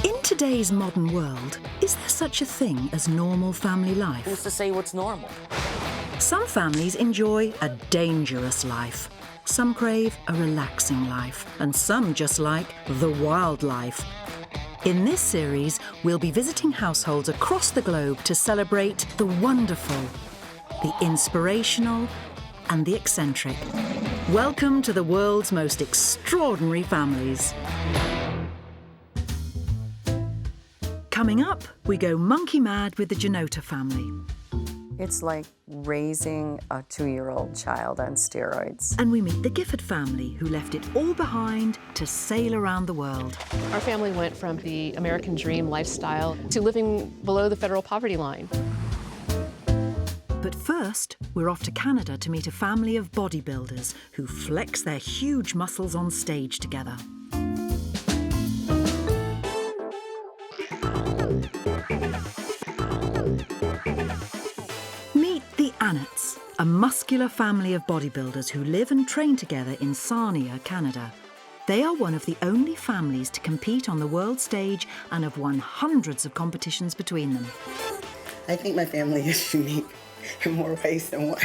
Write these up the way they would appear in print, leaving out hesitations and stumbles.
In today's modern world, is there such a thing as normal family life? Who's to say what's normal? Some families enjoy a dangerous life. Some crave a relaxing life. And some just like the wild life. In this series, we'll be visiting households across the globe to celebrate the wonderful, the inspirational, and the eccentric. Welcome to the world's most extraordinary families. Coming up, we go monkey mad with the Janota family. It's like raising a 2-year-old child on steroids. And we meet the Gifford family, who left it all behind to sail around the world. Our family went from the American dream lifestyle to living below the federal poverty line. But first, we're off to Canada to meet a family of bodybuilders who flex their huge muscles on stage together. Meet the Annetts, a muscular family of bodybuilders who live and train together in Sarnia, Canada. They are one of the only families to compete on the world stage and have won hundreds of competitions between them. I think my family is unique in more ways than one.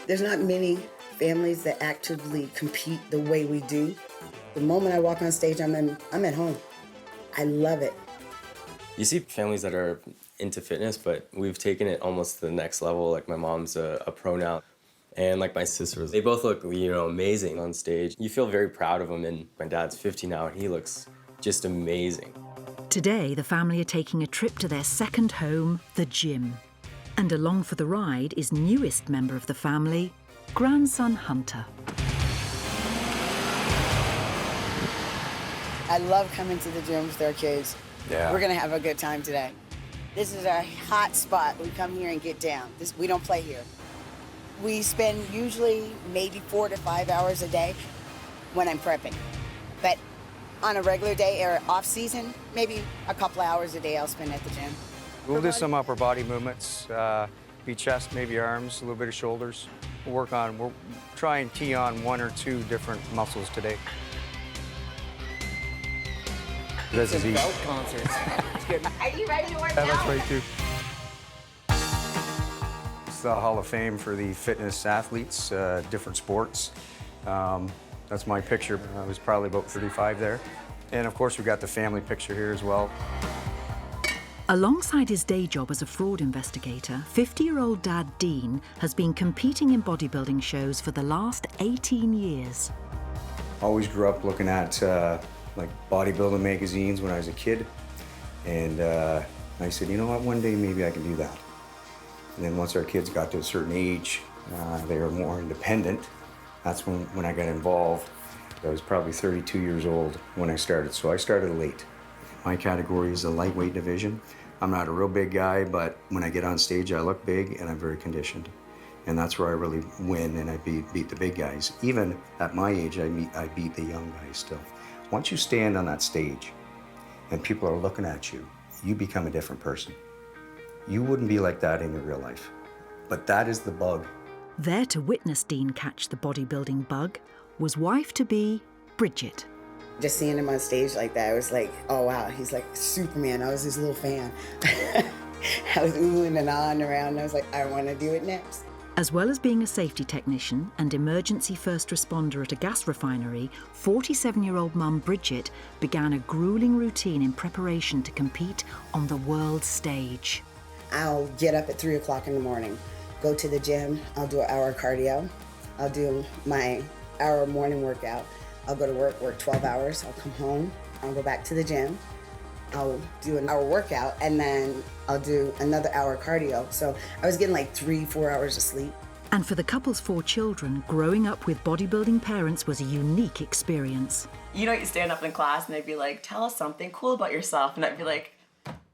There's not many families that actively compete the way we do. The moment I walk on stage, I'm at home. I love it. You see families that are into fitness, but we've taken it almost to the next level. Like my mom's a pro now, and like my sisters, they both look, amazing on stage. You feel very proud of them, and my dad's 50 now, and he looks just amazing. Today, the family are taking a trip to their second home, the gym. And along for the ride is newest member of the family, grandson Hunter. I love coming to the gym with our kids. Yeah. We're gonna have a good time today. This is a hot spot. We come here and get down. We don't play here. We spend usually maybe 4 to 5 hours a day when I'm prepping. But on a regular day or off season, maybe a couple hours a day I'll spend at the gym. We'll do some upper body movements, be chest, maybe arms, a little bit of shoulders. We'll try and key on 1 or 2 different muscles today. This is easy. Belt concerts. Are you ready to work Yeah, out? that's right too. It's the Hall of Fame for the fitness athletes, different sports. That's my picture. I was probably about 35 there. And of course, we got the family picture here as well. Alongside his day job as a fraud investigator, 50-year-old dad Dean has been competing in bodybuilding shows for the last 18 years. Always grew up looking at like bodybuilding magazines when I was a kid. And I said, you know what, one day maybe I can do that. And then once our kids got to a certain age, they were more independent. That's when I got involved. I was probably 32 years old when I started, so I started late. My category is the lightweight division. I'm not a real big guy, but when I get on stage, I look big and I'm very conditioned. And that's where I really win and I beat the big guys. Even at my age, I beat the young guys still. Once you stand on that stage and people are looking at you, you become a different person. You wouldn't be like that in your real life. But that is the bug. There to witness Dean catch the bodybuilding bug was wife-to-be Bridgett. Just seeing him on stage like that, I was like, oh wow, he's like Superman. I was his little fan. I was oohing and ahhing around, and I was like, I want to do it next. As well as being a safety technician and emergency first responder at a gas refinery, 47-year-old mum Bridgett began a grueling routine in preparation to compete on the world stage. I'll get up at 3 o'clock in the morning, go to the gym, I'll do an hour cardio, I'll do my hour morning workout, I'll go to work 12 hours, I'll come home, I'll go back to the gym, I'll do an hour workout, and then I'll do another hour cardio. So I was getting like 3-4 hours of sleep. And for the couple's 4 children, growing up with bodybuilding parents was a unique experience. You stand up in class and they'd be like, tell us something cool about yourself. And I'd be like,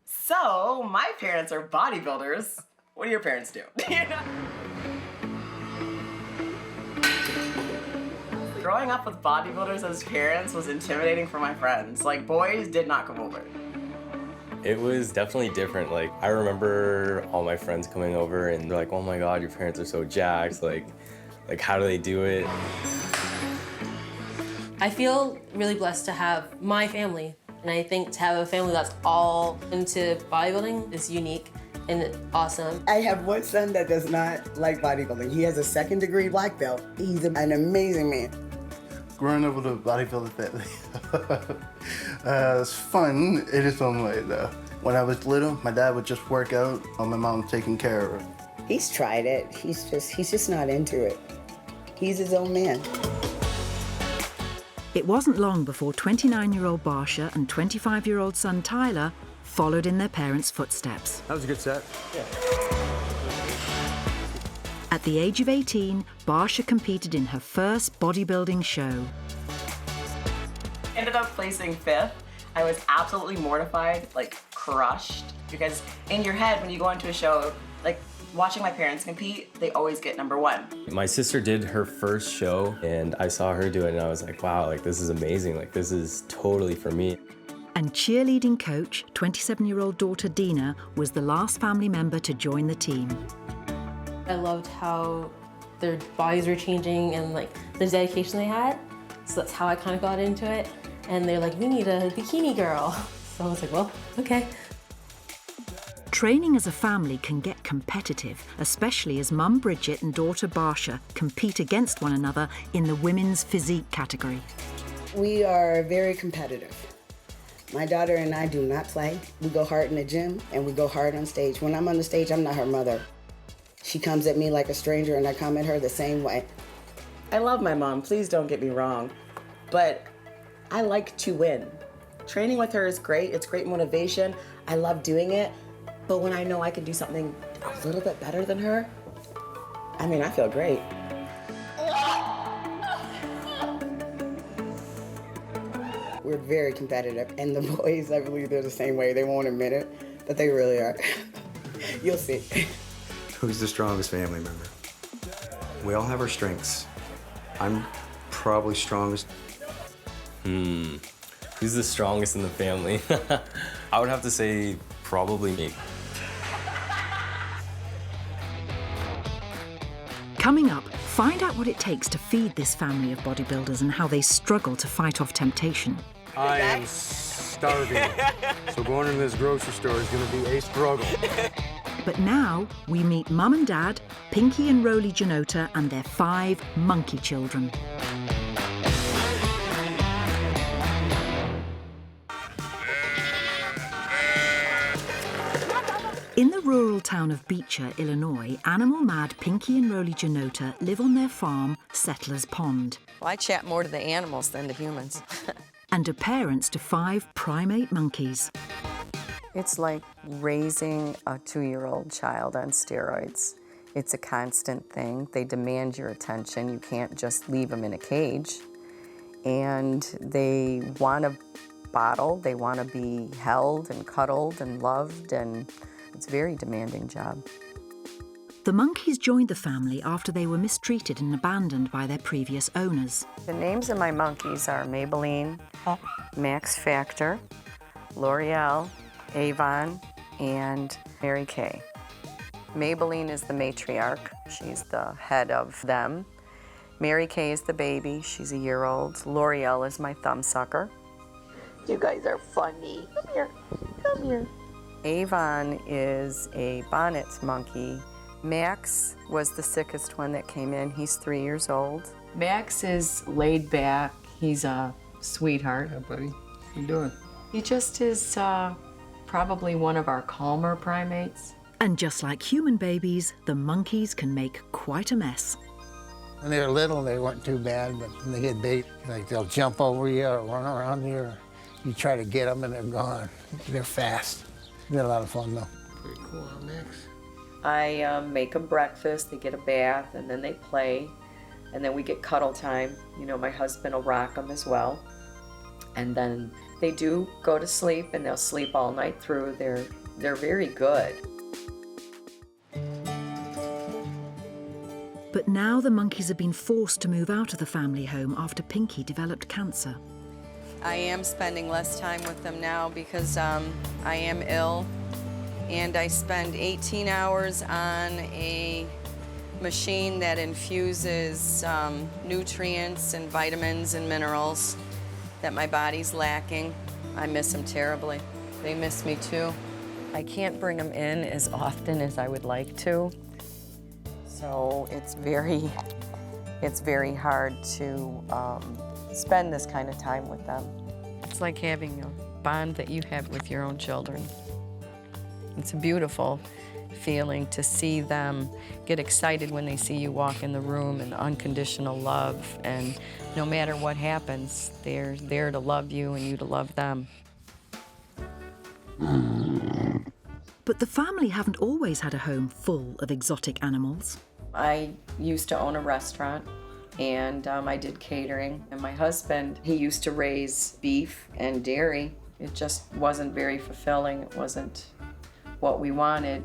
so my parents are bodybuilders. What do your parents do? Growing up with bodybuilders as parents was intimidating for my friends. Like, boys did not come over. It was definitely different. Like, I remember all my friends coming over and they're like, oh my God, your parents are so jacked. Like how do they do it? I feel really blessed to have my family And I think to have a family that's all into bodybuilding is unique and awesome. I have one son that does not like bodybuilding. He has a 2nd degree black belt. He's an amazing man. Growing up with a bodybuilder family, it's fun in its own way though. When I was little, my dad would just work out while my mom taking care of her. He's tried it. He's just not into it. He's his own man. It wasn't long before 29-year-old Barsha and 25-year-old son Tyler followed in their parents' footsteps. That was a good set. Yeah. At the age of 18, Barsha competed in her first bodybuilding show. Ended up placing 5th. I was absolutely mortified, like crushed, because in your head when you go into a show, like watching my parents compete, they always get number 1. My sister did her first show and I saw her do it and I was like, wow, like this is amazing. Like this is totally for me. And cheerleading coach, 27-year-old daughter Dina, was the last family member to join the team. I loved how their bodies were changing and like the dedication they had. So that's how I kind of got into it. And they're like, we need a bikini girl. So I was like, well, okay. Training as a family can get competitive, especially as mum Bridgett and daughter Barsha compete against one another in the women's physique category. We are very competitive. My daughter and I do not play. We go hard in the gym and we go hard on stage. When I'm on the stage, I'm not her mother. She comes at me like a stranger and I come at her the same way. I love my mom, please don't get me wrong, but I like to win. Training with her is great, it's great motivation. I love doing it, but when I know I can do something a little bit better than her, I mean, I feel great. We're very competitive, and the boys, I believe they're the same way. They won't admit it, but they really are. You'll see. Who's the strongest family member? We all have our strengths. I'm probably strongest. Who's the strongest in the family? I would have to say probably me. Coming up, find out what it takes to feed this family of bodybuilders and how they struggle to fight off temptation. I am starving, so going into this grocery store is going to be a struggle. But now we meet Mum and Dad, Pinky and Roly Janota, and their 5 monkey children. In the rural town of Beecher, Illinois, animal-mad Pinky and Roly Janota live on their farm, Settler's Pond. Well, I chat more to the animals than to humans. And are parents to 5 primate monkeys. It's like raising a 2-year-old child on steroids. It's a constant thing. They demand your attention. You can't just leave them in a cage. And they want to bottle. They want to be held and cuddled and loved, and it's a very demanding job. The monkeys joined the family after they were mistreated and abandoned by their previous owners. The names of my monkeys are Maybelline, Max Factor, L'Oreal, Avon, and Mary Kay. Maybelline is the matriarch. She's the head of them. Mary Kay is the baby. She's a year-old. L'Oreal is my thumbsucker. You guys are funny. Come here. Come here. Avon is a bonnet monkey. Max was the sickest one that came in. He's 3 years old. Max is laid back. He's a sweetheart. Yeah, buddy. How you doing? He just is probably one of our calmer primates. And just like human babies, the monkeys can make quite a mess. When they were little, they weren't too bad, but when they get bait, like they'll jump over you or run around you, or you try to get them and they're gone. They're fast. They're a lot of fun though. Pretty cool, huh, Max? I make them breakfast, they get a bath, and then they play. And then we get cuddle time. You know, my husband will rock them as well. And then they do go to sleep, and they'll sleep all night through. They're very good. But now the monkeys have been forced to move out of the family home after Pinky developed cancer. I am spending less time with them now because I am ill, and I spend 18 hours on a machine that infuses nutrients and vitamins and minerals that my body's lacking. I miss them terribly. They miss me too. I can't bring them in as often as I would like to. So it's very hard to spend this kind of time with them. It's like having a bond that you have with your own children. It's a beautiful feeling to see them get excited when they see you walk in the room, and unconditional love, and no matter what happens, they're there to love you and you to love them. But the family haven't always had a home full of exotic animals. I used to own a restaurant, and I did catering. And my husband, he used to raise beef and dairy. It just wasn't very fulfilling. It wasn't what we wanted.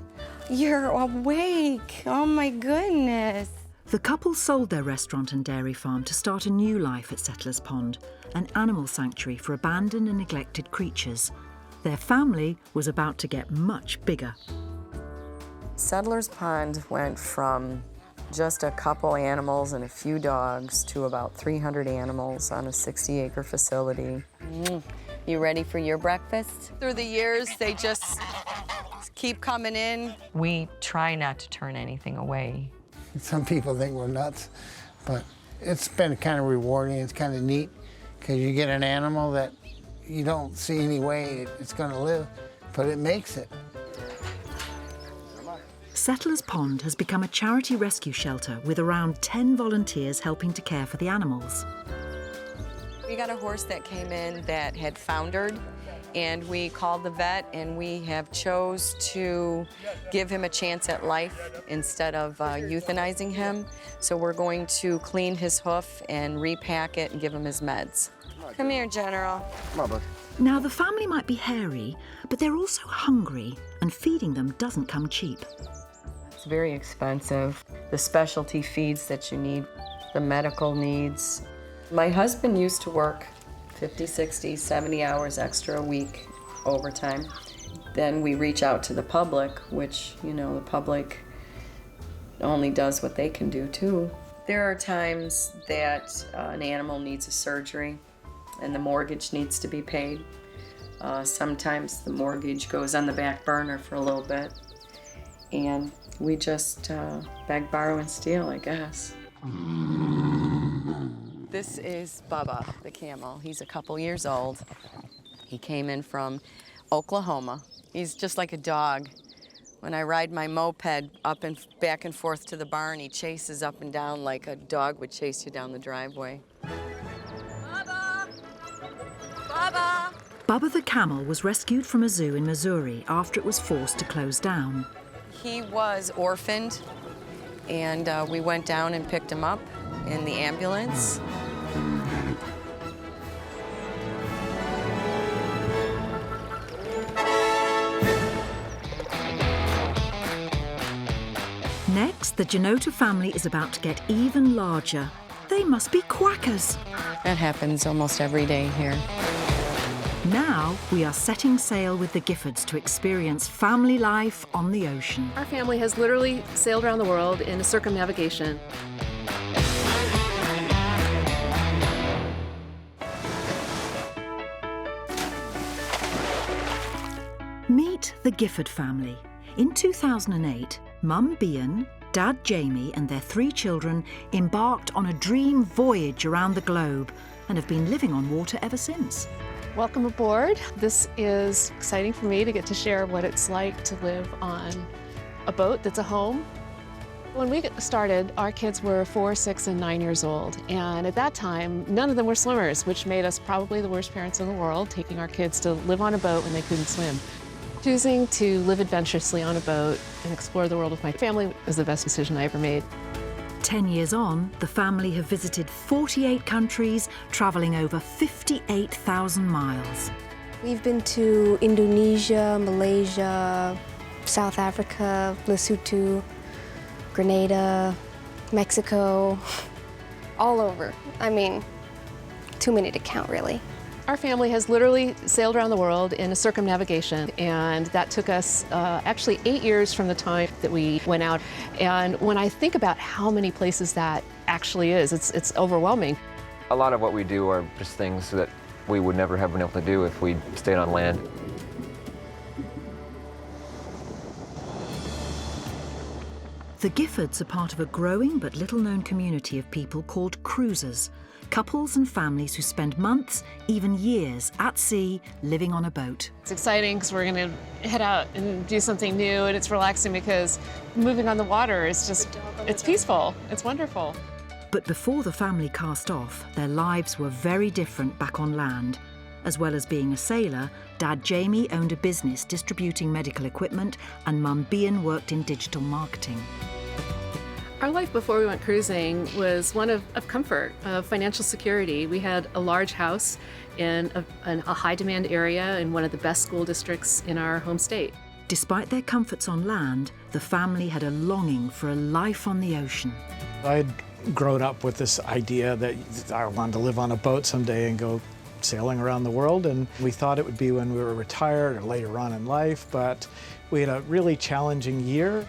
You're awake. Oh my goodness. The couple sold their restaurant and dairy farm to start a new life at Settlers Pond, an animal sanctuary for abandoned and neglected creatures. Their family was about to get much bigger. Settlers Pond went from just a couple animals and a few dogs to about 300 animals on a 60-acre facility. You ready for your breakfast? Through the years, they just keep coming in. We try not to turn anything away. Some people think we're nuts, but it's been kind of rewarding. It's kind of neat because you get an animal that you don't see any way it's going to live, but it makes it. Settlers Pond has become a charity rescue shelter with around 10 volunteers helping to care for the animals. We got a horse that came in that had foundered, and we called the vet, and we have chose to give him a chance at life instead of euthanizing him. So we're going to clean his hoof and repack it and give him his meds. Come here, General. Come on, bud. Now, the family might be hairy, but they're also hungry, and feeding them doesn't come cheap. It's very expensive. The specialty feeds that you need, the medical needs. My husband used to work 50, 60, 70 hours extra a week overtime. Then we reach out to the public, which, you know, the public only does what they can do too. There are times that an animal needs a surgery and the mortgage needs to be paid. Sometimes the mortgage goes on the back burner for a little bit, and we just beg, borrow, and steal, I guess. This is Bubba, the camel. He's a couple years old. He came in from Oklahoma. He's just like a dog. When I ride my moped up and back and forth to the barn, he chases up and down like a dog would chase you down the driveway. Bubba! Bubba! Bubba the camel was rescued from a zoo in Missouri after it was forced to close down. He was orphaned, and we went down and picked him up in the ambulance. Next, the Janota family is about to get even larger. They must be quackers. That happens almost every day here. Now we are setting sail with the Giffords to experience family life on the ocean. Our family has literally sailed around the world in a circumnavigation. Meet the Gifford family. In 2008, Mum Bian, Dad Jamie and their 3 children embarked on a dream voyage around the globe and have been living on water ever since. Welcome aboard. This is exciting for me to get to share what it's like to live on a boat that's a home. When we started, our kids were 4, 6, and 9 years old. And at that time, none of them were swimmers, which made us probably the worst parents in the world, taking our kids to live on a boat when they couldn't swim. Choosing to live adventurously on a boat and explore the world with my family was the best decision I ever made. 10 years on, the family have visited 48 countries, travelling over 58,000 miles. We've been to Indonesia, Malaysia, South Africa, Lesotho, Grenada, Mexico, all over. I mean, too many to count, really. Our family has literally sailed around the world in a circumnavigation, and that took us actually 8 years from the time that we went out. And when I think about how many places that actually is, it's overwhelming. A lot of what we do are just things that we would never have been able to do if we stayed on land. The Giffords are part of a growing but little-known community of people called cruisers, couples and families who spend months, even years, at sea, living on a boat. It's exciting because we're going to head out and do something new, and it's relaxing because moving on the water is just, it's peaceful, it's wonderful. But before the family cast off, their lives were very different back on land. As well as being a sailor, Dad Jamie owned a business distributing medical equipment, and Mum Bian worked in digital marketing. Our life before we went cruising was one of comfort, of financial security. We had a large house in a high-demand area in one of the best school districts in our home state. Despite their comforts on land, the family had a longing for a life on the ocean. I'd grown up with this idea that I wanted to live on a boat someday and go sailing around the world, and we thought it would be when we were retired or later on in life, but we had a really challenging year.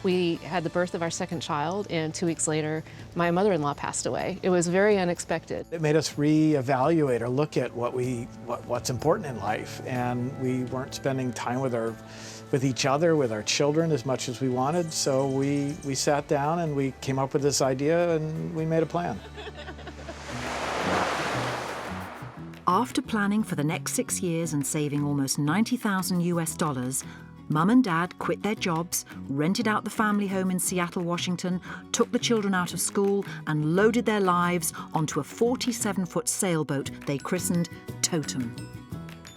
We had the birth of our second child, and 2 weeks later, my mother-in-law passed away. It was very unexpected. It made us reevaluate or look at what's important in life, and we weren't spending time with each other, with our children as much as we wanted, so we sat down and we came up with this idea and we made a plan. After planning for the next 6 years and saving almost $90,000 US, Mum and Dad quit their jobs, rented out the family home in Seattle, Washington, took the children out of school and loaded their lives onto a 47-foot sailboat they christened Totem.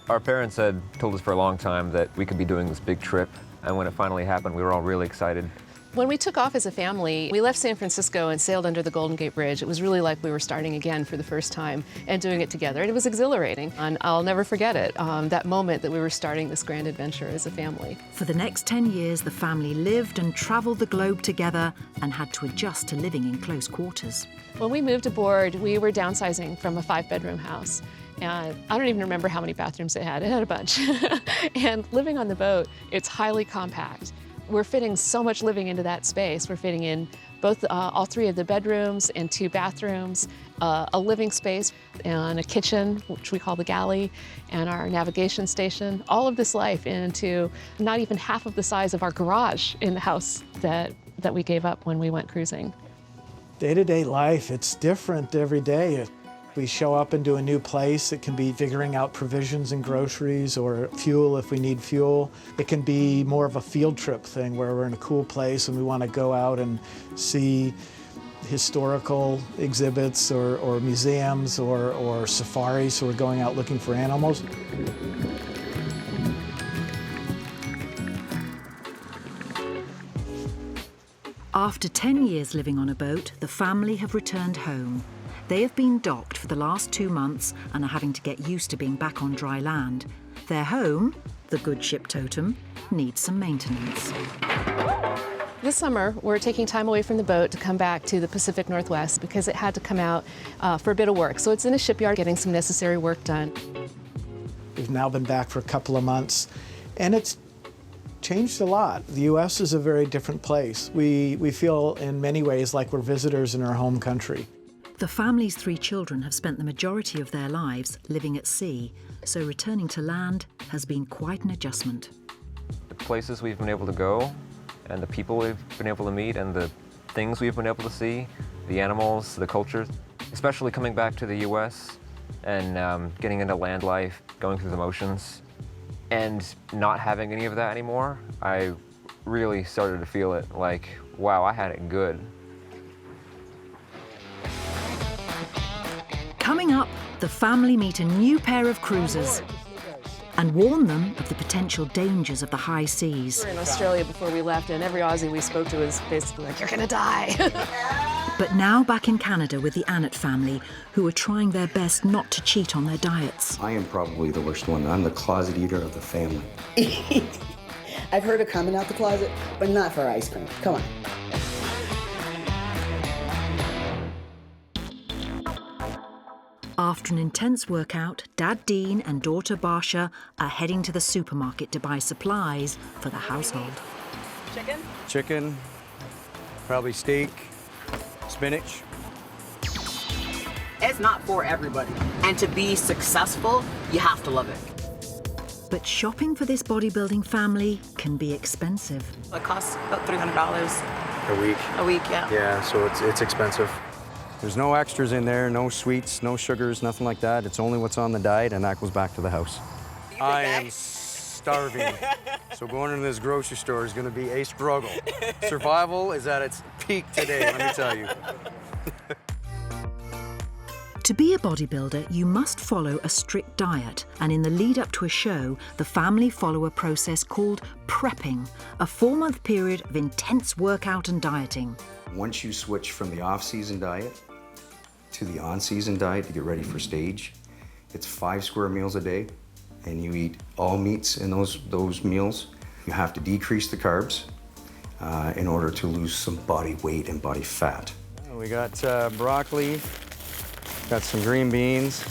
Our parents had told us for a long time that we could be doing this big trip, and when it finally happened, we were all really excited. When we took off as a family, we left San Francisco and sailed under the Golden Gate Bridge. It was really like we were starting again for the first time and doing it together. And it was exhilarating, and I'll never forget it, that moment that we were starting this grand adventure as a family. For the next 10 years, the family lived and traveled the globe together and had to adjust to living in close quarters. When we moved aboard, we were downsizing from a 5-bedroom house. And I don't even remember how many bathrooms it had. It had a bunch. And living on the boat, it's highly compact. We're fitting so much living into that space. We're fitting in both all 3 of the bedrooms and 2 bathrooms, a living space and a kitchen, which we call the galley, and our navigation station. All of this life into not even half of the size of our garage in the house that we gave up when we went cruising. Day-to-day life, it's different every day. We show up into a new place. It can be figuring out provisions and groceries or fuel if we need fuel. It can be more of a field trip thing where we're in a cool place and we want to go out and see historical exhibits or museums or safaris, so we're going out looking for animals. After 10 years living on a boat, the family have returned home. They have been docked for the last 2 months and are having to get used to being back on dry land. Their home, the good ship Totem, needs some maintenance. This summer, we're taking time away from the boat to come back to the Pacific Northwest because it had to come out for a bit of work. So it's in a shipyard getting some necessary work done. We've now been back for a couple of months, and it's changed a lot. The U.S. is a very different place. We feel in many ways like we're visitors in our home country. The family's 3 children have spent the majority of their lives living at sea, so returning to land has been quite an adjustment. The places we've been able to go, and the people we've been able to meet, and the things we've been able to see, the animals, the culture, especially coming back to the U.S. and getting into land life, going through the motions, and not having any of that anymore, I really started to feel it like, wow, I had it good. Coming up, the family meet a new pair of cruisers and warn them of the potential dangers of the high seas. We were in Australia before we left, and every Aussie we spoke to was basically like, "You're gonna die." But now back in Canada with the Annett family, who are trying their best not to cheat on their diets. I am probably the worst one. I'm the closet eater of the family. I've heard of coming out the closet, but not for ice cream. Come on. After an intense workout, Dad Dean and daughter Barsha are heading to the supermarket to buy supplies for the household. Chicken? Chicken, probably steak, spinach. S01, It's not for everybody. And to be successful, you have to love it. But shopping for this bodybuilding family can be expensive. It costs about $300 A week. a week, yeah. Yeah, so it's expensive. There's no extras in there, no sweets, no sugars, nothing like that. It's only what's on the diet, and that goes back to the house. I am starving. So going into this grocery store is gonna be a struggle. Survival is at its peak today, let me tell you. To be a bodybuilder, you must follow a strict diet, and in the lead up to a show, the family follow a process called prepping, a 4-month period of intense workout and dieting. Once you switch from the off-season diet to the on-season diet to get ready for stage, it's 5 square meals a day, and you eat all meats in those meals. You have to decrease the carbs in order to lose some body weight and body fat. We got broccoli. Got some green beans.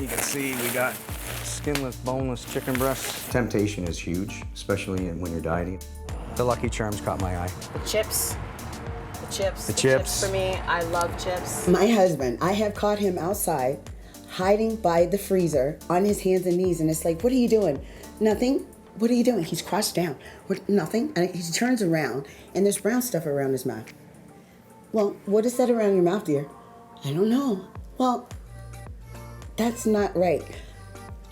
You can see we got skinless, boneless chicken breasts. Temptation is huge, especially when you're dieting. The Lucky Charms caught my eye. The chips. The chips. For me, I love chips. My husband, I have caught him outside, hiding by the freezer on his hands and knees, and it's like, what are you doing? Nothing. What are you doing? He's crouched down. What? Nothing. And he turns around, and there's brown stuff around his mouth. Well, what is that around your mouth, dear? I don't know. Well, that's not right.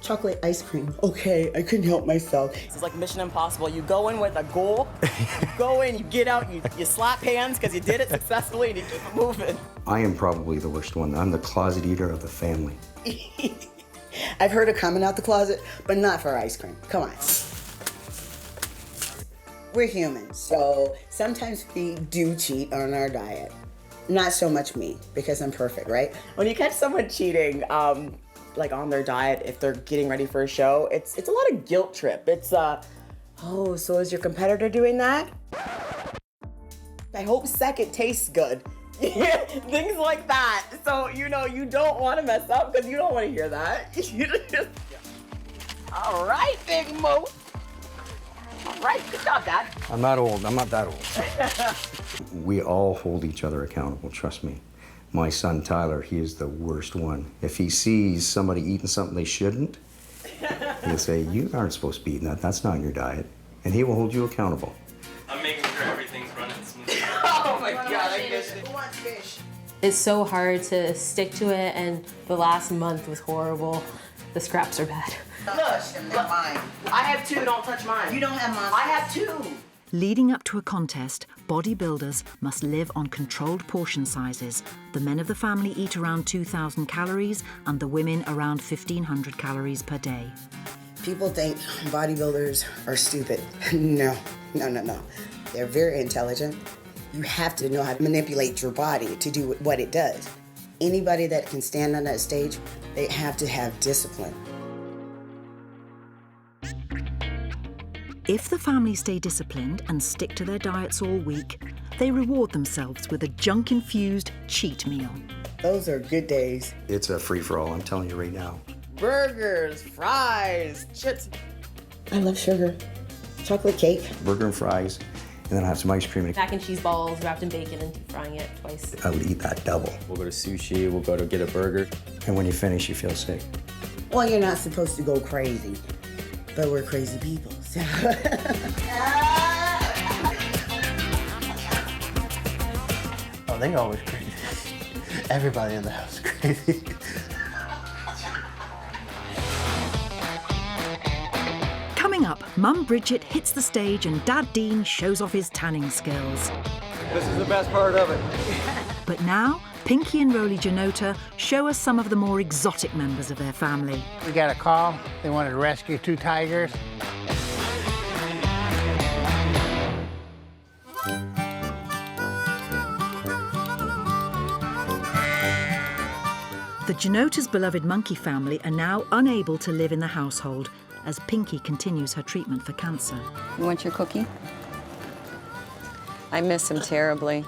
Chocolate ice cream. Okay, I couldn't help myself. It's like Mission Impossible. You go in with a goal, you go in, you get out, you slap hands because you did it successfully, and you keep it moving. I am probably the worst one. I'm the closet eater of the family. I've heard of coming out the closet, but not for ice cream. Come on. We're humans, so sometimes we do cheat on our diet. Not so much me, because I'm perfect, right? When you catch someone cheating, like on their diet, if they're getting ready for a show, it's a lot of guilt trip. It's oh, so is your competitor doing that? I hope second tastes good. Things like that. So, you know, you don't want to mess up because you don't want to hear that. All right, Big Mo. All right, good job, Dad. I'm not old. I'm not that old. We all hold each other accountable, trust me. My son, Tyler, he is the worst one. If he sees somebody eating something they shouldn't, he'll say, you aren't supposed to be eating that. That's not in your diet. And he will hold you accountable. I'm making sure everything's running smoothly. Oh my God, I miss it. Who wants fish? It's so hard to stick to it, and the last month was horrible. The scraps are bad. Don't touch them, they're mine. I have 2, don't touch mine. You don't have mine. I have 2. Leading up to a contest, bodybuilders must live on controlled portion sizes. The men of the family eat around 2,000 calories and the women around 1,500 calories per day. People think bodybuilders are stupid. No. They're very intelligent. You have to know how to manipulate your body to do what it does. Anybody that can stand on that stage, they have to have discipline. If the family stay disciplined and stick to their diets all week, they reward themselves with a junk-infused cheat meal. Those are good days. It's a free-for-all, I'm telling you right now. Burgers, fries, chips. I love sugar. Chocolate cake. Burger and fries, and then I have some ice cream. Mac and cheese balls wrapped in bacon and deep frying it twice. I'll eat that double. We'll go to sushi, we'll go to get a burger. And when you finish, you feel sick. Well, you're not supposed to go crazy, but we're crazy people. So. Oh, they always crazy. Everybody in the house is crazy. Coming up, Mum Bridgett hits the stage and Dad Dean shows off his tanning skills. This is the best part of it. But now, Pinky and Roly Janota show us some of the more exotic members of their family. We got a call. They wanted to rescue 2 tigers. The Janota's beloved monkey family are now unable to live in the household as Pinky continues her treatment for cancer. You want your cookie? I miss him terribly,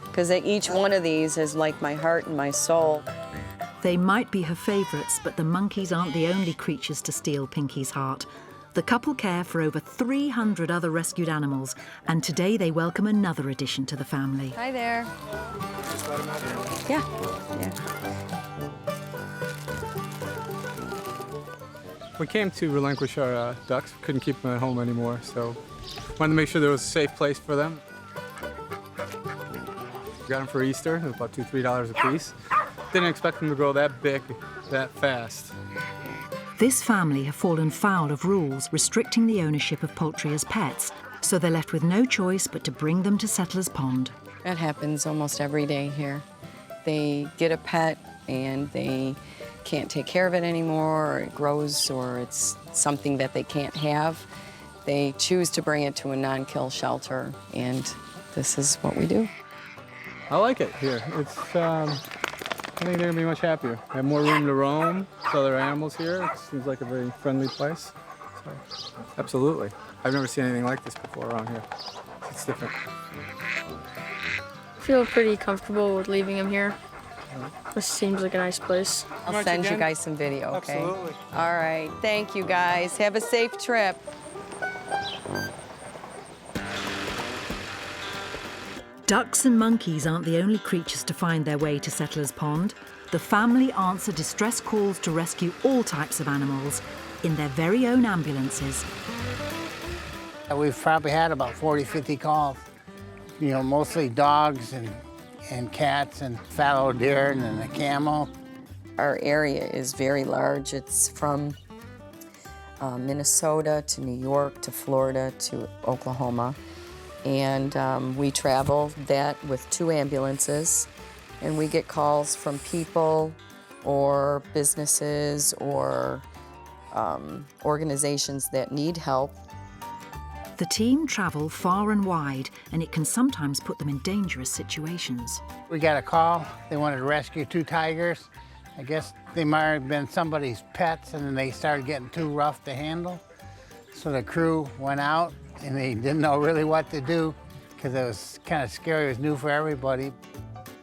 because each one of these is like my heart and my soul. They might be her favourites, but the monkeys aren't the only creatures to steal Pinky's heart. The couple care for over 300 other rescued animals, and today they welcome another addition to the family. Hi there. Yeah. We came to relinquish our ducks. Couldn't keep them at home anymore, so wanted to make sure there was a safe place for them. Got them for Easter, it was about $2, $3 a piece. Didn't expect them to grow that big, that fast. This family have fallen foul of rules restricting the ownership of poultry as pets, so they're left with no choice but to bring them to Settlers Pond. That happens almost every day here. They get a pet and they can't take care of it anymore, or it grows, or it's something that they can't have. They choose to bring it to a non-kill shelter, and this is what we do. I like it here. It's, I think they're gonna be much happier. They have more room to roam with other animals here. It seems like a very friendly place. So, absolutely. I've never seen anything like this before around here. It's different. I feel pretty comfortable with leaving him here. This seems like a nice place. I'll send you guys some video, okay? Absolutely. All right, thank you guys. Have a safe trip. Ducks and monkeys aren't the only creatures to find their way to Settlers Pond. The family answer distress calls to rescue all types of animals in their very own ambulances. We've probably had about 40, 50 calls. You know, mostly dogs and cats and fallow deer and a camel. Our area is very large. It's from Minnesota to New York to Florida to Oklahoma. And we travel that with 2 ambulances. And we get calls from people or businesses or organizations that need help. The team travel far and wide, and it can sometimes put them in dangerous situations. We got a call. They wanted to rescue 2 tigers. I guess they might have been somebody's pets, and then they started getting too rough to handle. So the crew went out, and they didn't know really what to do because it was kind of scary. It was new for everybody.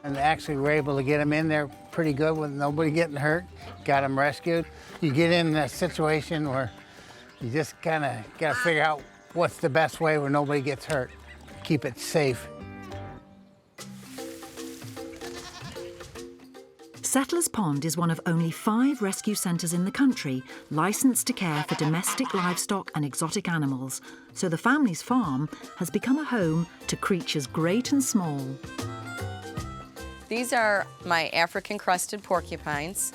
And they actually were able to get them in there pretty good with nobody getting hurt. Got them rescued. You get in a situation where you just kind of got to figure out what's the best way where nobody gets hurt. Keep it safe. Settlers Pond is one of only 5 rescue centres in the country licensed to care for domestic livestock and exotic animals, so the family's farm has become a home to creatures great and small. These are my African-crested porcupines.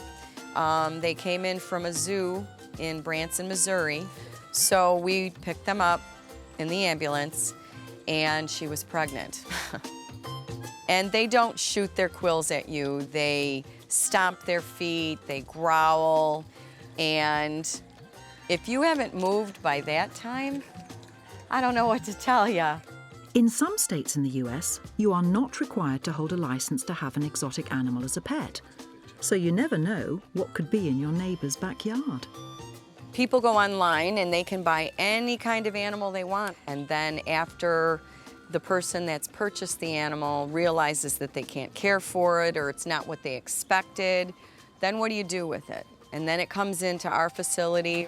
They came in from a zoo in Branson, Missouri. So we picked them up in the ambulance, and she was pregnant. And they don't shoot their quills at you. They stomp their feet, they growl, and if you haven't moved by that time, I don't know what to tell you. In some states in the US, you are not required to hold a license to have an exotic animal as a pet. So you never know what could be in your neighbour's backyard. People go online and they can buy any kind of animal they want. And then after the person that's purchased the animal realizes that they can't care for it or it's not what they expected, then what do you do with it? And then it comes into our facility.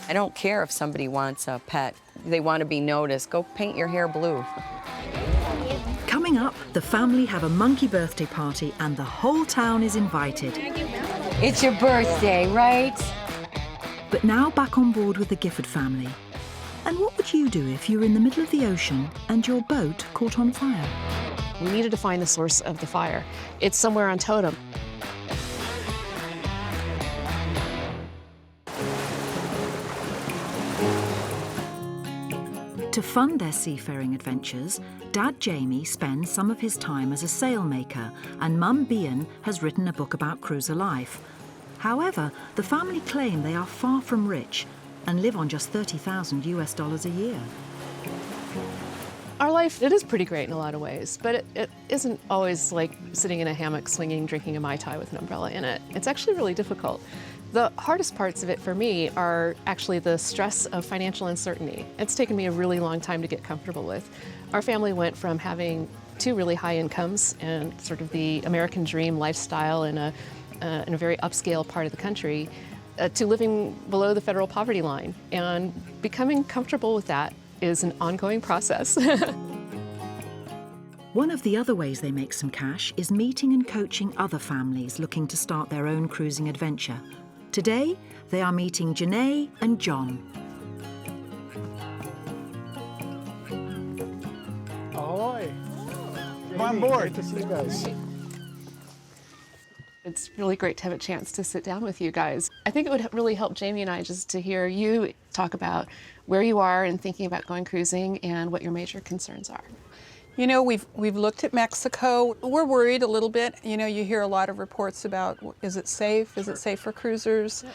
I don't care if somebody wants a pet. They want to be noticed. Go paint your hair blue. Coming up, the family have a monkey birthday party and the whole town is invited. It's your birthday, right? But now back on board with the Gifford family. And what would you do if you were in the middle of the ocean and your boat caught on fire? We needed to find the source of the fire. It's somewhere on Totem. To fund their seafaring adventures, Dad Jamie spends some of his time as a sailmaker, and Mum Bian has written a book about cruiser life. However, the family claim they are far from rich and live on just $30,000 a year. Our life, it is pretty great in a lot of ways, but it isn't always like sitting in a hammock swinging, drinking a Mai Tai with an umbrella in it. It's actually really difficult. The hardest parts of it for me are actually the stress of financial uncertainty. It's taken me a really long time to get comfortable with. Our family went from having 2 really high incomes and sort of the American dream lifestyle in a very upscale part of the country to living below the federal poverty line. And becoming comfortable with that is an ongoing process. One of the other ways they make some cash is meeting and coaching other families looking to start their own cruising adventure. Today, they are meeting Janae and John. Ahoy! Come on board. Great to see you guys. It's really great to have a chance to sit down with you guys. I think it would really help Jamie and I just to hear you talk about where you are and thinking about going cruising and what your major concerns are. You know, we've looked at Mexico. We're worried a little bit. You know, you hear a lot of reports about, is it safe? Is it safe for cruisers?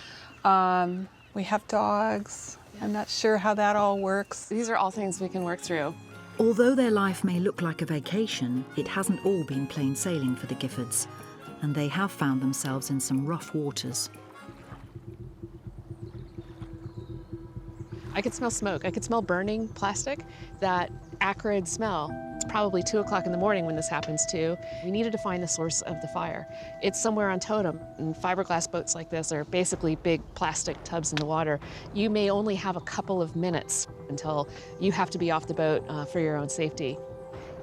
We have dogs. I'm not sure how that all works. These are all things we can work through. Although their life may look like a vacation, it hasn't all been plain sailing for the Giffords, and they have found themselves in some rough waters. I could smell smoke. I could smell burning plastic, that acrid smell. It's probably 2 o'clock in the morning when this happens too. We needed to find the source of the fire. It's somewhere on Totem, and fiberglass boats like this are basically big plastic tubs in the water. You may only have a couple of minutes until you have to be off the boat for your own safety.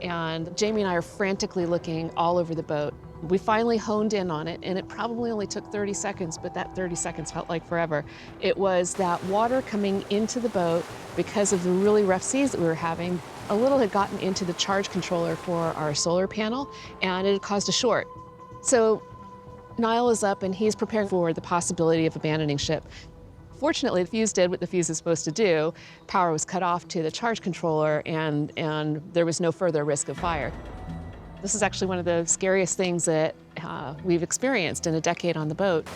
And Jamie and I are frantically looking all over the boat. We finally honed in on it, and it probably only took 30 seconds, but that 30 seconds felt like forever. It was that water coming into the boat because of the really rough seas that we were having. A little had gotten into the charge controller for our solar panel, and it had caused a short. So Niall is up, and he's preparing for the possibility of abandoning ship. Fortunately, the fuse did what the fuse is supposed to do. Power was cut off to the charge controller, and there was no further risk of fire. This is actually one of the scariest things that we've experienced in a decade on the boat.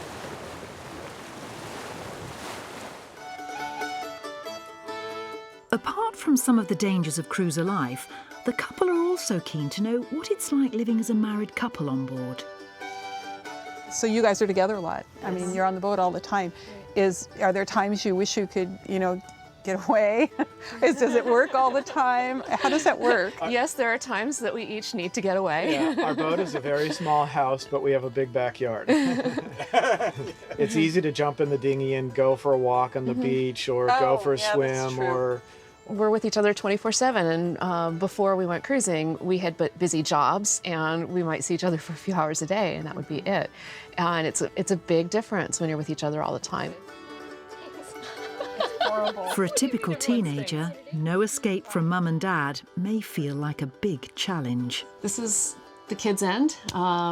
Apart from some of the dangers of cruiser life, the couple are also keen to know what it's like living as a married couple on board. So you guys are together a lot. I mean, you're on the boat all the time. Are there times you wish you could, you know, get away? Does it work all the time? How does that work? Yes, there are times that we each need to get away. Yeah, our boat is a very small house, but we have a big backyard. It's easy to jump in the dinghy and go for a walk on the beach or go for a swim or... We're with each other 24/7, and before we went cruising, we had busy jobs, and we might see each other for a few hours a day, and that would be it. And it's a big difference when you're with each other all the time. For a typical teenager, no escape from mum and dad may feel like a big challenge. This is the kids' end,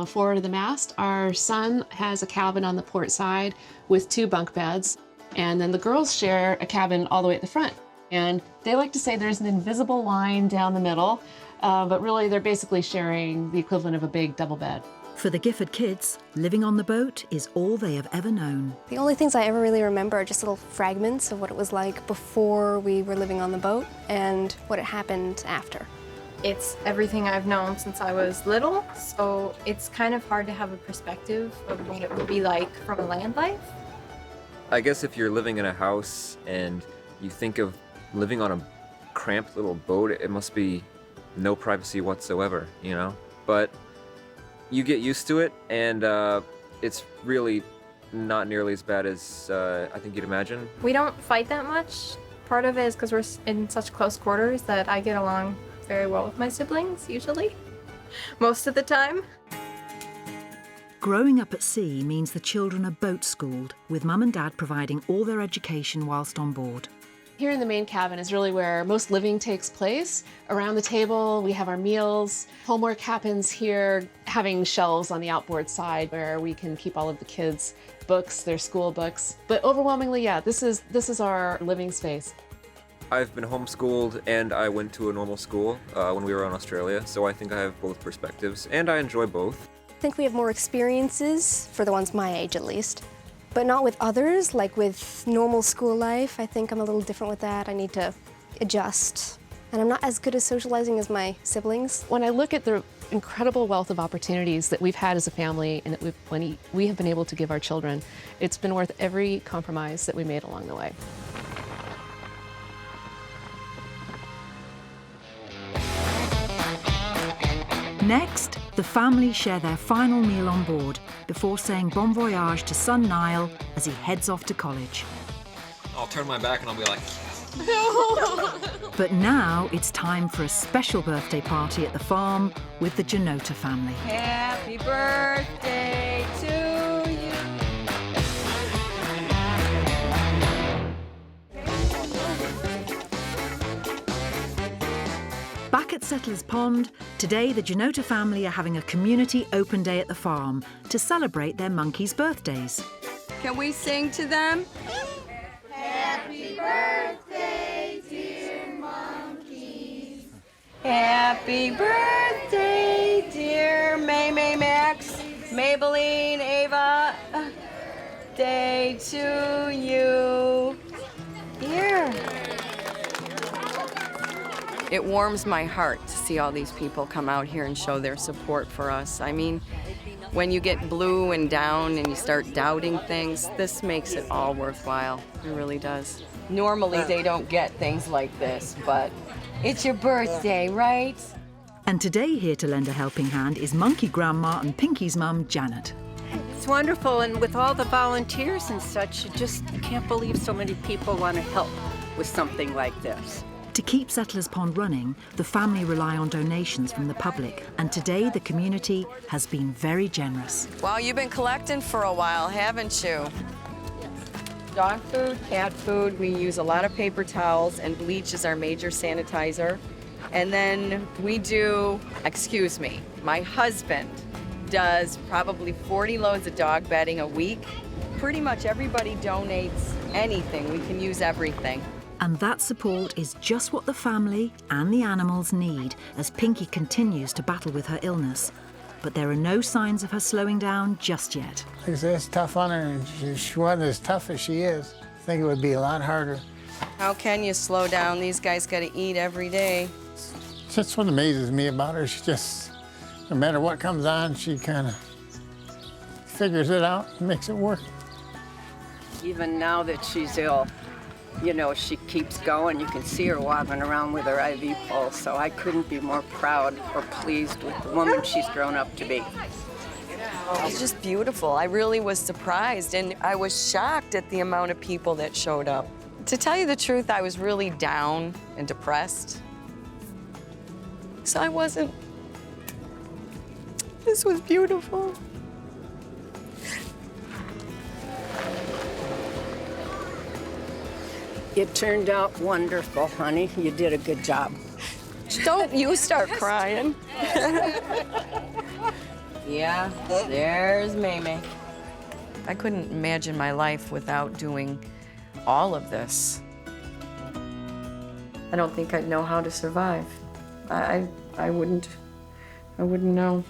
forward of the mast. Our son has a cabin on the port side with 2 bunk beds, and then the girls share a cabin all the way at the front. And they like to say there's an invisible line down the middle, but really they're basically sharing the equivalent of a big double bed. For the Gifford kids, living on the boat is all they have ever known. The only things I ever really remember are just little fragments of what it was like before we were living on the boat and what had happened after. It's everything I've known since I was little, so it's kind of hard to have a perspective of what it would be like from a land life. I guess if you're living in a house and you think of living on a cramped little boat, it must be no privacy whatsoever, you know? But you get used to it, and it's really not nearly as bad as I think you'd imagine. We don't fight that much. Part of it is because we're in such close quarters that I get along very well with my siblings, usually. Most of the time. Growing up at sea means the children are boat schooled, with mum and dad providing all their education whilst on board. Here in the main cabin is really where most living takes place. Around the table, we have our meals. Homework happens here, having shelves on the outboard side where we can keep all of the kids' books, their school books. But overwhelmingly, yeah, this is our living space. I've been homeschooled, and I went to a normal school when we were in Australia, so I think I have both perspectives, and I enjoy both. I think we have more experiences, for the ones my age at least. But not with others, like with normal school life. I think I'm a little different with that. I need to adjust. And I'm not as good at socializing as my siblings. When I look at the incredible wealth of opportunities that we've had as a family and that we have been able to give our children, it's been worth every compromise that we made along the way. Next, the family share their final meal on board before saying bon voyage to son Niall as he heads off to college. I'll turn my back and I'll be like... But now it's time for a special birthday party at the farm with the Janota family. Happy birthday to you. Back at Settlers Pond, today the Janota family are having a community open day at the farm to celebrate their monkeys' birthdays. Can we sing to them? Happy birthday, dear monkeys. Happy birthday, dear May, Max, Maybelline, Ava. Day to you. Here. It warms my heart to see all these people come out here and show their support for us. I mean, when you get blue and down and you start doubting things, this makes it all worthwhile. It really does. Normally they don't get things like this, but it's your birthday, right? And today here to lend a helping hand is Monkey Grandma and Pinky's mum, Janet. It's wonderful, and with all the volunteers and such, you can't believe so many people want to help with something like this. To keep Settlers Pond running, the family rely on donations from the public, and today the community has been very generous. Well, you've been collecting for a while, haven't you? Dog food, cat food, we use a lot of paper towels, and bleach is our major sanitizer. And then we do, excuse me, my husband does probably 40 loads of dog bedding a week. Pretty much everybody donates anything. We can use everything. And that support is just what the family and the animals need as Pinky continues to battle with her illness. But there are no signs of her slowing down just yet. It's tough on her, and she wasn't as tough as she is. I think it would be a lot harder. How can you slow down? These guys got to eat every day. That's what amazes me about her. She just, no matter what comes on, she kind of figures it out and makes it work. Even now that she's ill, you know, she keeps going. You can see her walking around with her IV pulse, so I couldn't be more proud or pleased with the woman she's grown up to be. It's just beautiful. I really was surprised, and I was shocked at the amount of people that showed up. To tell you the truth, I was really down and depressed. So I wasn't. This was beautiful. It turned out wonderful, honey. You did a good job. Don't you start crying. Yeah, there's Mamie. I couldn't imagine my life without doing all of this. I don't think I'd know how to survive. I wouldn't know.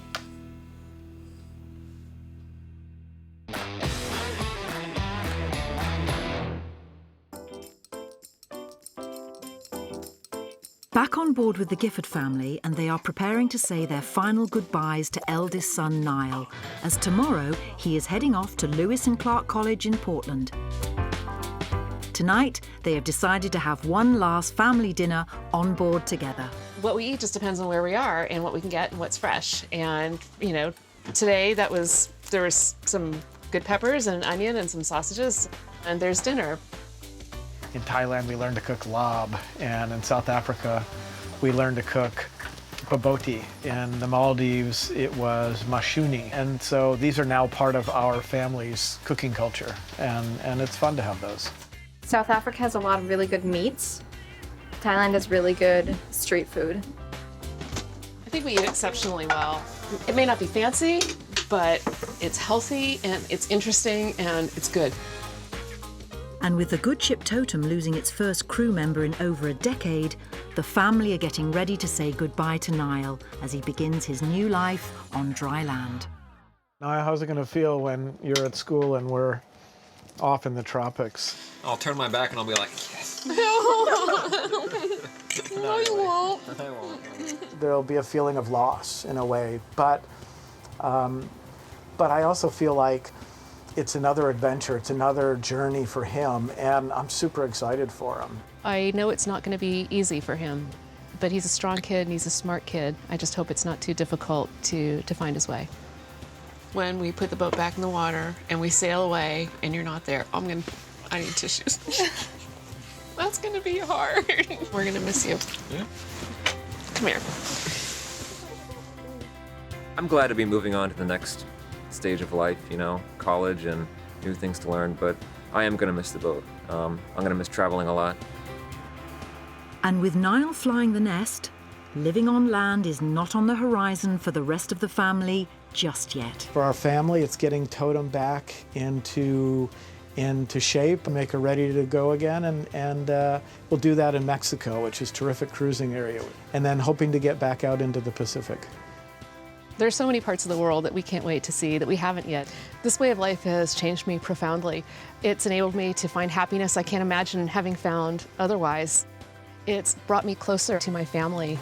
Back on board with the Gifford family, and they are preparing to say their final goodbyes to eldest son Niall, as tomorrow he is heading off to Lewis and Clark College in Portland. Tonight, they have decided to have one last family dinner on board together. What we eat just depends on where we are and what we can get and what's fresh. And, you know, today there was some good peppers and onion and some sausages, and there's dinner. In Thailand, we learned to cook lab, and in South Africa, we learned to cook baboti. In the Maldives, it was mashuni. And so these are now part of our family's cooking culture, and it's fun to have those. South Africa has a lot of really good meats. Thailand has really good street food. I think we eat exceptionally well. It may not be fancy, but it's healthy and it's interesting and it's good. And with the Good Ship Totem losing its first crew member in over a decade, the family are getting ready to say goodbye to Niall as he begins his new life on dry land. Niall, how's it going to feel when you're at school and we're off in the tropics? I'll turn my back and I'll be like, yes. No, you won't. I won't. There'll be a feeling of loss in a way, but I also feel like it's another adventure, it's another journey for him, and I'm super excited for him. I know it's not going to be easy for him, but he's a strong kid and he's a smart kid. I just hope it's not too difficult to find his way. When we put the boat back in the water and we sail away and you're not there, I need tissues. That's going to be hard. We're going to miss you. Yeah. Come here. I'm glad to be moving on to the next stage of life, you know, college and new things to learn, but I am going to miss the boat. I'm going to miss traveling a lot. And with Niall flying the nest, living on land is not on the horizon for the rest of the family just yet. For our family, it's getting Totem back into shape and make her ready to go again, and we'll do that in Mexico, which is a terrific cruising area, and then hoping to get back out into the Pacific. There's so many parts of the world that we can't wait to see that we haven't yet. This way of life has changed me profoundly. It's enabled me to find happiness I can't imagine having found otherwise. It's brought me closer to my family.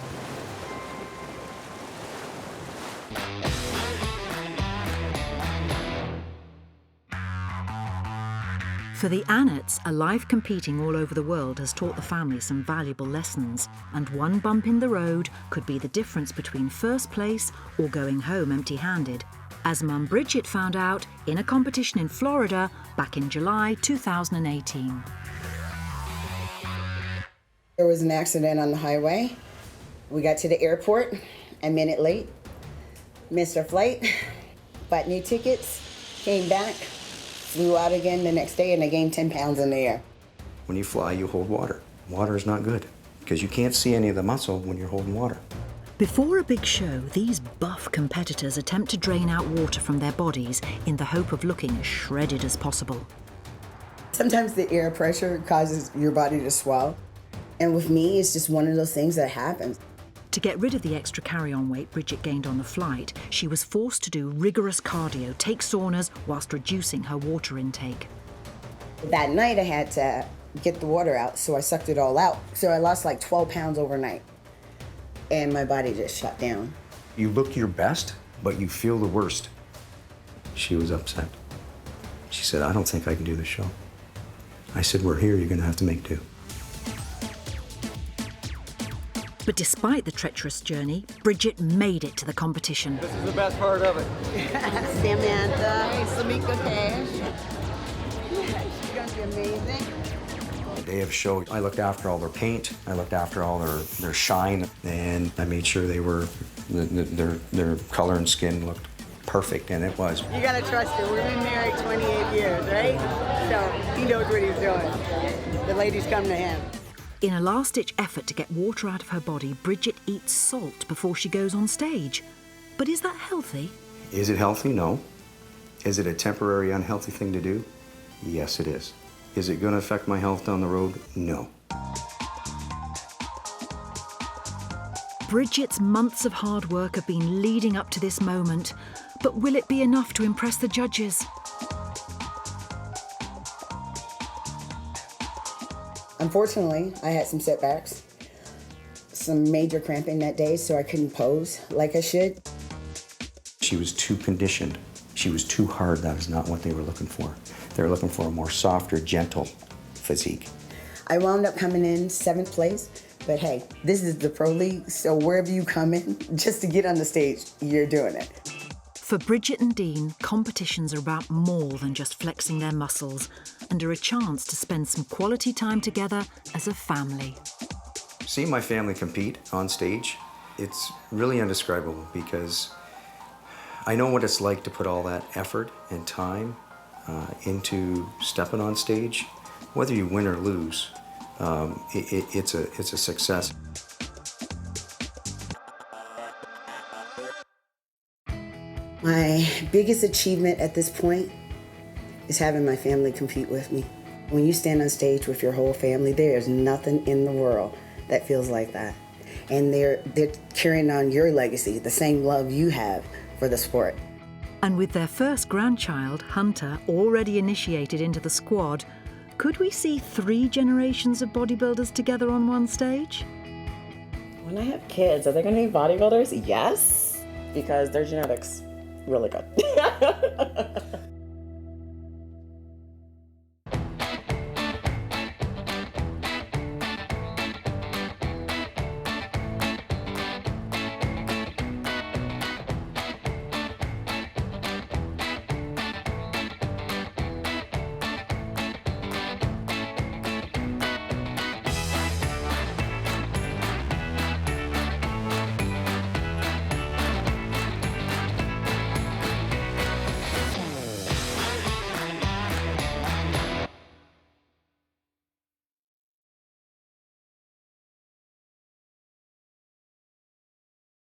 For the Annetts, a life competing all over the world has taught the family some valuable lessons, and one bump in the road could be the difference between first place or going home empty-handed, as Mum Bridgett found out in a competition in Florida back in July 2018. There was an accident on the highway. We got to the airport a minute late, missed our flight, bought new tickets, came back, flew out again the next day, and I gained 10 pounds in the air. When you fly, you hold water. Water is not good because you can't see any of the muscle when you're holding water. Before a big show, these buff competitors attempt to drain out water from their bodies in the hope of looking as shredded as possible. Sometimes the air pressure causes your body to swell. And with me, it's just one of those things that happens. To get rid of the extra carry-on weight Bridgett gained on the flight, she was forced to do rigorous cardio, take saunas, whilst reducing her water intake. That night I had to get the water out, so I sucked it all out. So I lost like 12 pounds overnight. And my body just shut down. You look your best, but you feel the worst. She was upset. She said, I don't think I can do the show. I said, we're here, you're gonna have to make do. But despite the treacherous journey, Bridgett made it to the competition. This is the best part of it. Samantha, Samika Cash. Yeah, she's gonna be amazing. The day of the show, I looked after all their paint, I looked after all their shine, and I made sure they were, their color and skin looked perfect, and it was. You gotta trust her. We've been married 28 years, right? So he knows what he's doing. The ladies come to him. In a last-ditch effort to get water out of her body, Bridgett eats salt before she goes on stage. But is that healthy? Is it healthy? No. Is it a temporary unhealthy thing to do? Yes, it is. Is it gonna affect my health down the road? No. Bridgett's months of hard work have been leading up to this moment, but will it be enough to impress the judges? Unfortunately, I had some setbacks, some major cramping that day, so I couldn't pose like I should. She was too conditioned. She was too hard. That is not what they were looking for. They were looking for a more softer, gentle physique. I wound up coming in 7th place, but hey, this is the pro league, so wherever you come in, just to get on the stage, you're doing it. For Bridgett and Dean, competitions are about more than just flexing their muscles and are a chance to spend some quality time together as a family. Seeing my family compete on stage, it's really indescribable because I know what it's like to put all that effort and time into stepping on stage. Whether you win or lose, it's a success. My biggest achievement at this point is having my family compete with me. When you stand on stage with your whole family, there is nothing in the world that feels like that. And they're carrying on your legacy, the same love you have for the sport. And with their first grandchild, Hunter, already initiated into the squad, could we see 3 generations of bodybuilders together on one stage? When I have kids, are they going to be bodybuilders? Yes, because their genetics really good.